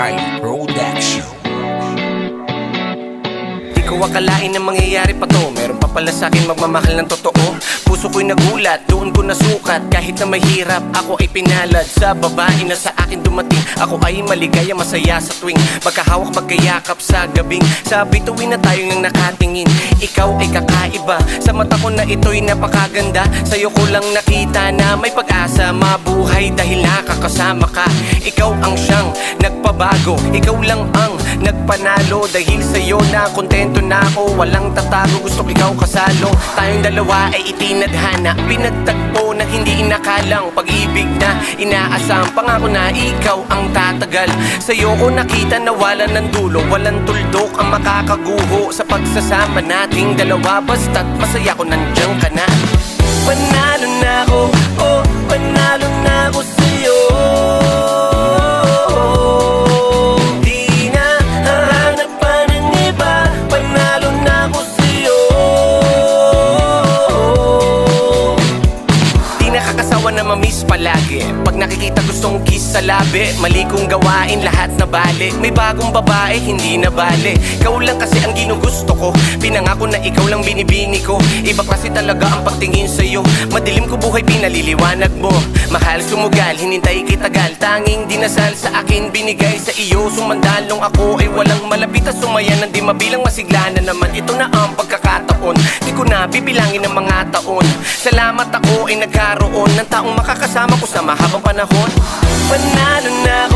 Riley Production. Di ko akalain na mangyayari pa to. Meron pa pala sa'kin magmamahal ng totoo. Puso ko'y nagulat, doon ko nasukat. Kahit na mahirap, ako ay pinalad. Sa babae na sa akin dumating, ako ay maligaya, masaya sa tuwing magkahawak, magkayakap sa gabing. Sa bituin na tayo ngang nakatingin. Ikaw ay kakaiba, sa mata ko na ito'y napakaganda. Sa'yo ko lang nakita na may pag-asa, mabuhay dahil nakakasama ka. Ikaw ang siyang nagpabago, ikaw lang ang nagpanalo. Dahil sa'yo na kontento na ako, walang tatago, gusto ikaw kasalo. Tayong dalawa ay itinadhana, pinagtagpo na hindi inakalang pag-ibig na inaasam. Pangako na ikaw ang tatagal. Sa'yo ko nakita na wala ng dulo, walang tuldok ang makakaguho sa pagsasama nating dalawa. Basta't masaya ko nandiyan ka na. Panalo na ako, oh, panalo na ako sa'yo. Di na hahanap pa ng iba, panalo na ako sa'yo. Di nakakasawa na mamiss palagi. Pag nakikita gustong kiss sa labi, mali kong gawain lahat na bali. May bagong babae, hindi na bali. Ikaw lang kasi ang ginugusto ko. Pinangako na ikaw lang binibini ko. Iba kasi talaga ang pagtingin sa'yo. Madilim ko buhay, pinaliliwanag mo. Mahal, sumugal, hinintay kitagal. Tanging dinasal sa akin, binigay sa iyo. Sumandalong ako ay walang malapit at sumayan. Hindi mabilang, masigla na naman. Ito na ang pagkakataon. Di ko na bibilangin ng mga taon. Salamat ako ay nagkaroon ng taong makakasama ko sa mahabang panahon. Panalo na ako,